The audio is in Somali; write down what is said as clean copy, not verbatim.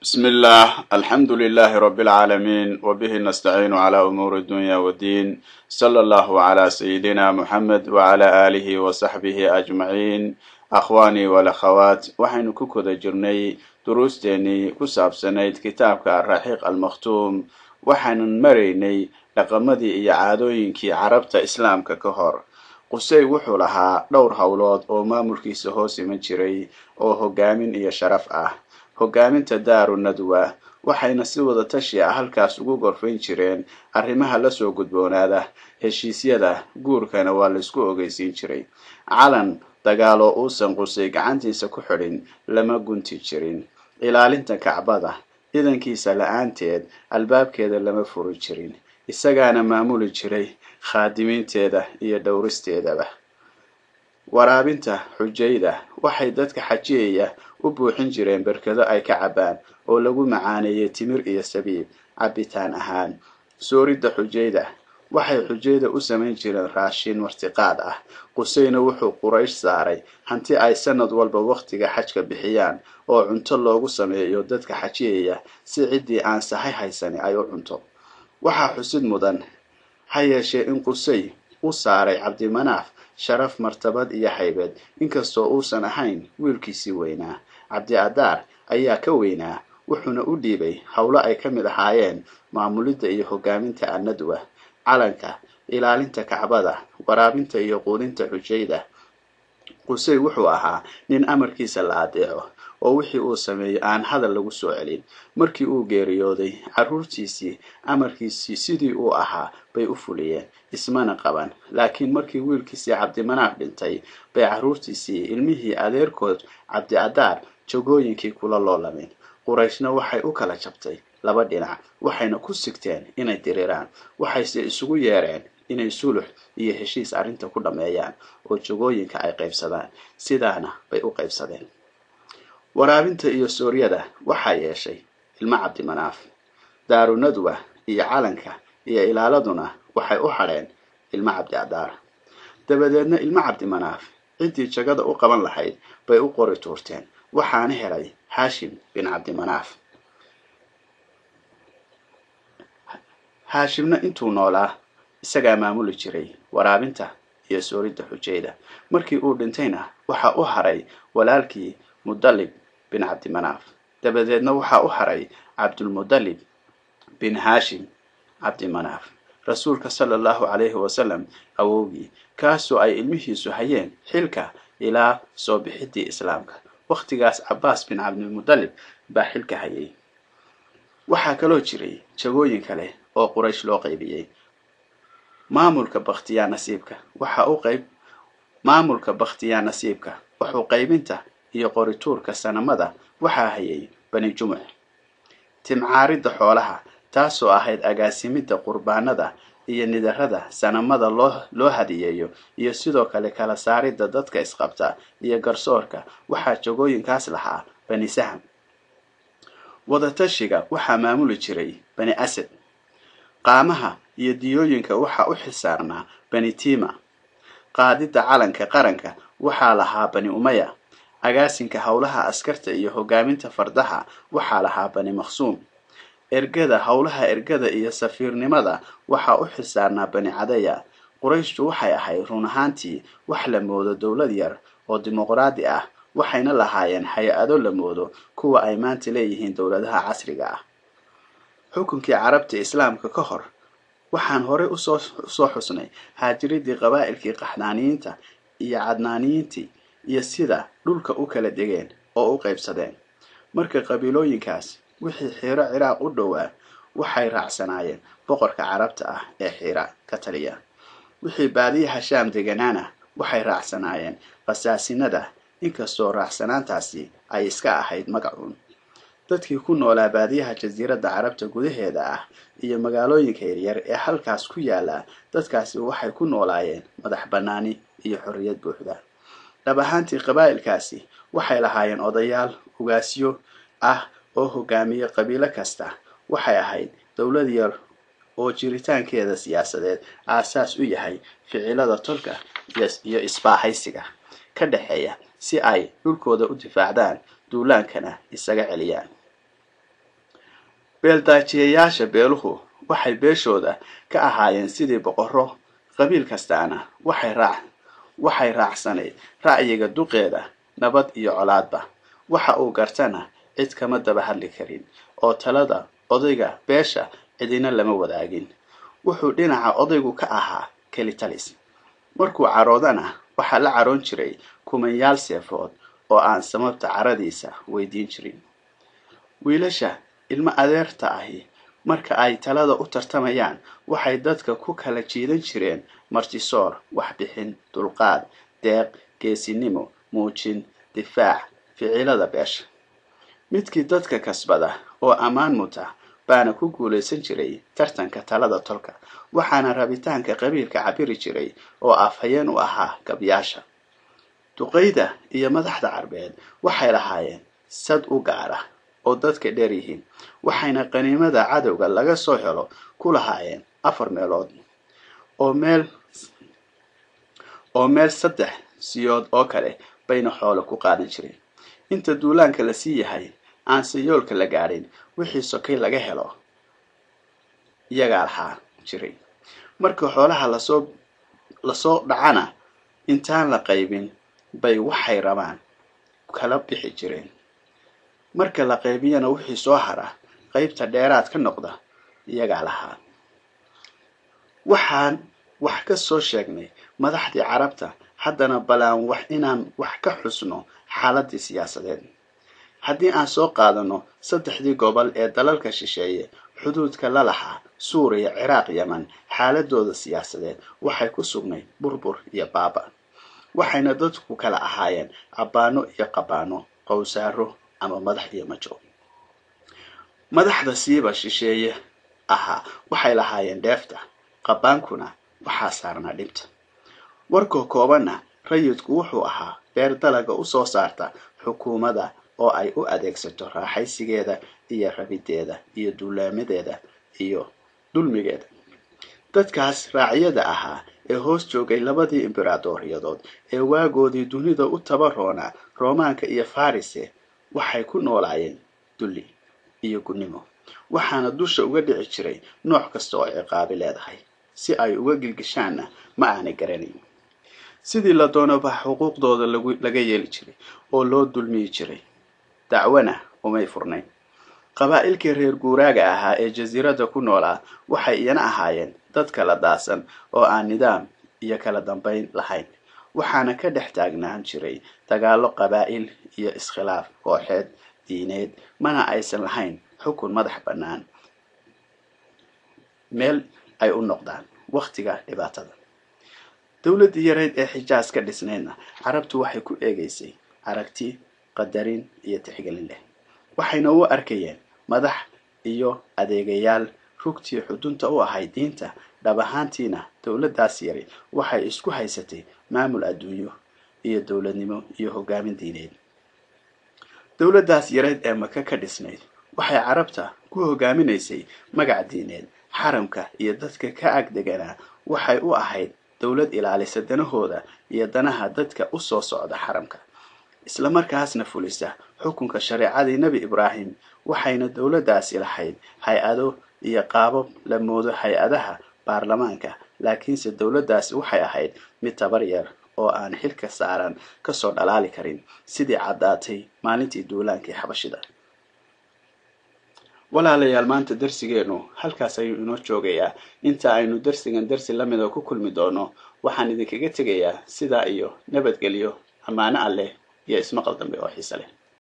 بسم الله الحمد لله رب العالمين وبه نستعين على أمور الدنيا والدين صلى الله على سيدنا محمد وعلى آله وصحبه أجمعين أخواني والأخوات وحين كوكو جرني دروستيني كساب سنيد كتابك الرحيق المختوم وحين مريني لقمدي إعادوينكي عربت إسلامك كهر qusay wuxuu lahaa dhowr hawlood oo maamulkiisa hoos iman jiray oo hogaamin iyo sharaf ah hogaaminta daaru nadwa waxayna si wada tashi ah halkaas ugu gorfayn jireen arrimaha la soo gudboonaada heshiisyada guurkana waa la isku ogeysiin jiray calan dagaalo uusan qusay gacantiisa ku xidhin lama gunti jirin ilaalinta kacbada idankiisa la'aanteed albaabkeeda lama furi jirin isagaana maamuli jiray khaadimiinteeda iyo dhowristeedaba waraabinta xujayda waxay dadka xajiyaya u buuxin jireen barkado ay ka cabaan oo lagu macaaneeyay timir iyo sabiib cabitaan ahaan sooridda xujayda waxay xujayda u samayn jireen raashin martiqaad ah qusayna wuxuu quraysh saaray hanti ay sanad walba waqtiga xajka bixiyaan oo cunto loogu sameeyo dadka xajiyaya si cidii aan sahay haysani ay u cunto waxaa xusid mudan hayeeshee in qusay u saaray cabdimanaaf sharaf martabad iyo haybad inkastoo uusan ahayn wiilkiisii weynaa cabdi adaar ayaa ka weynaa wuxuuna u dhiibay hawlo ay ka mid ahaayeen maamulidda iyo hogaaminta annadwa calanka ilaalinta kacbada waraabinta iyo quudinta xujayda qusay wuxuu ahaa nin amarkiisa la adeeco oo wixii uu sameeyay aan hadal lagu soo celin markii uu geeriyooday caruurtiisii amarkiisii sidii uu ahaa bay u fuliyeen ismana qaban laakiin markii wiilkiisii cabdimanaaf dhintay bay caruurtiisii ilmihii adeerkood cabdi adaar jogooyinkii kula loolameen qurayshna waxay u kala jabtay laba dhinac waxayna ku sigteen inay diriraan waxayse isugu yeereen inay sulux iyo heshiis arrinta ku dhameeyaan oo jogooyinka ay qaybsadaan sidaana bay u qaybsadeen waraabinta iyo sooryada waxaa yeeshay ilma cabdimanaaf daaru nadwa iyo calanka iyo ilaaladuna waxay u hadheen ilma cabdi adaar dabadeedna ilma cabdimanaaf ciddii jagada u qaban lahayd bay u qori tuurteen waxaana helay haashim bin cabdimanaaf haashimna intuu noolaa isagaa maamuli jiray waraabinta iyo sooridda xujayda markii uu dhintayna waxa u haray walaalkii mudallib bin cabdimanaaf dabadeedna waxa u haray cabdulmudallib bin haashim cabdimanaaf rasuulka sallallahu alayhi wasallam awowgii kaasoo ay ilmihiisu hayeen xilka ilaa soo bixidii islaamka waqtigaas cabbaas bin cabdilmudallib baa xilka hayay waxaa kaloo jiray jagooyin kale oo quraysh loo qaybiyay maamulka bakhtiyaa nasiibka wuxuu qaybinta iyo qorituurka sanamada waxaa hayay bani jumuc timcaaridda xoolaha taasoo ahayd agaasimidda qurbaanada iyo nidarada sanamada loo hadiyeeyo iyo sidoo kale kala saaridda dadka isqabta iyo garsoorka waxaa jagooyinkaas lahaa bani saham wadatashiga waxaa maamuli jiray bani asad qaamaha iyo diyooyinka waxaa u xisaarnaa bani tiima qaadidda calanka qaranka waxaa lahaa bani umaya agaasinka howlaha askarta iyo hogaaminta fardaha waxaa lahaa bani maqsuum howlaha ergada iyo safiirnimada waxaa u xisaarnaa bani cadaya qurayshtu waxay ahayd run ahaantii wax la moodo dowlad yar oo dimuqraadi ah waxayna lahaayeen hay-ado la moodo kuwa ay maanta leeyihiin dowladaha casriga ah xukunkii carabta islaamka ka hor waxaan horey u soo xusnay haajiridii qabaa'ilkii qaxdaaniyiinta iyo cadnaaniyiintii iyo sida dhulka u kala degeen oo u qaybsadeen marka qabiilooyinkaas wixii xiiro ciraaq u dhowaa waxay raacsanaayeen boqorka carabta ah ee xiira ka taliya wixii baadiyaha shaam deganaana waxay raacsanaayeen qasaasinada inkastoo raacsanaantaasi ay iska ahayd magacuun dadkii ku noolaa baadiyaha jasiiradda carabta gudaheeda ah iyo magaalooyinka yaryar ee halkaas ku yaala dadkaasi waxay ku noolaayeen madax bannaani iyo xorriyad buuxda dhab ahaantii qabaa'ilkaasi waxay lahaayeen odayaal ugaasyo ah oo hogaamiye qabiilo kasta waxay ahayd dowlad yar oo jiritaankeeda siyaasadeed aasaas u yahay ficilada tolka iyo isbaahaysiga ka dhaxeeya si ay dhulkooda u difaacdaan duulaankana isaga celiyaan beeldaajiyayaasha beeluhu waxay beeshooda ka ahaayeen sidii boqorro, qabiil kastaana waxay raacsanayd ra'yiga duqeeda, nabad iyo colaadba. waxa uu gartana cid kama daba hadli karin, oo talada odayga beesha cidina lama wadaagin. wuxuu dhinaca odaygu ka ahaa kelitalis. markuu caroodana waxaa la caroon jiray kumanyaal seefood oo aan sababta caradiisa weydiin jirin. wiilasha ilma adeerta ahi marka ay talada u tartamayaan waxay dadka ku kala jiidan jireen martisoor, waxbixin, dulqaad, deeq, geesinimo, muujin, difaac, ficilada beesha. midkii dadka kasbada oo ammaan muta baana ku guulaysan jiray tartanka talada tolka, waxaana rabitaanka qabiilka cabiri jiray oo afhayeen u ahaa gabyaasha. duqeyda iyo madaxda carbeed waxay lahaayeen sad u gaara oo dadka dheer yihiin, waxayna qaniimada cadowga laga soo helo ku lahaayeen 4 meelood oo meel 3 siyood oo kale bayna xoolo ku qaadan jireen. inta duulaanka la sii yahay aan siyoolka la gaarin, wixii sokay laga helo iyaga lahaa jiray. marka xoolaha lasoo dhacana intaan la qaybin bay waxay rabaan kala bixi jireen. marka la qaybiyana wixii soo hara qaybta dheeraad ka noqda iyaga lahaa. waxaan wax ka soo sheegnay madaxdii carabta, haddana balaan inaan wax ka xusno xaaladii siyaasadeed. haddii aan soo qaadano 3 gobol ee dalalka shisheeye xuduudka la lahaa, Suuriya, Ciraaq, Yemen, xaaladooda siyaasadeed waxay ku sugnay burbur iyo baaba. waxayna dadku kala ahaayeen abbaano iyo qabaano, qowsaaro ama madax iyo majo. madaxda siiba shisheeye ahaa waxay lahaayeen dheefta, qabaankuna waxaa saarnaa dhibta. warkoo koobanna rayidku wuxuu ahaa beer dalaga u soo saarta xukuumadda oo ay u adeegsato raaxaysigeeda iyo rabideeda iyo duulaamadeeda iyo dulmigeeda. dadkaas raaciyada ahaa ee hoos joogay labadii imbraadoriyadood ee waagoodii dunida u tabaroona Roomaanka iyo Farise waxay ku noolaayeen dulli iyo gunnimo, waxaana dusha uga dhici jiray nooc kasta oo ciqaabi leedahay. si ay uga gilgishaanna ma aanay garanayn. sidii la doonaba xuquuqdooda laga yeeli jiray oo loo dulmiyi jiray. dacwana umay furnayn. qabaa'ilkii reer guuraaga ahaa ee jasiiradda ku noolaa waxay iyana ahaayeen dad kala daasan oo aan nidaam iyo kala dambayn lahayn, waxaana ka dhex taagnaan jiray dagaallo qabaa'il iyo iskhilaaf kooxeed diineed, mana aysan lahayn xukun madax bannaan meel ay u noqdaan waqtiga dhibaatada. dawladdii yareed ee Xijaas ka dhisnaydna carabtu waxay ku eegaysay aragti, qadarin iyo tixgelin leh. waxayna u arkayeen madax iyo adeegayaal rugtii xudunta u ahayd diinta. dhab ahaantiina dawladdaas yari waxay isku haysatay maamul adduunyo iyo dawladnimo iyo hogaamin diineed. dawladdaas yareed ee Maka ka dhisnayd waxay carabta ku hogaaminaysay magac diineed. xaramka iyo dadka ka agdeganaa waxay u ahayd dawlad ilaalisa danahooda iyo danaha dadka u soo socda xaramka, isla markaasna fulisa xukunka shariicadii Nabi Ibraahim. waxayna dawladdaasi lahayd hay-ado iyo qaabab la moodo hay-adaha baarlamaanka, laakiinse dawladdaasi waxay ahayd mid tabar yar oo aan xilka saaran ka soo dhalaali karin, sidii caddaatay maalintii duulaankii Xabashida. walaalayaal, maanta darsigeenu halkaas ayuu inoo joogayaa. inta aynu darsigan darsi la mid ah ku kulmi doono, waxaan idinkaga tegayaa sidaa iyo nabadgelyo, ammaano Alle iyo ismaqal dambe oo xiiso leh.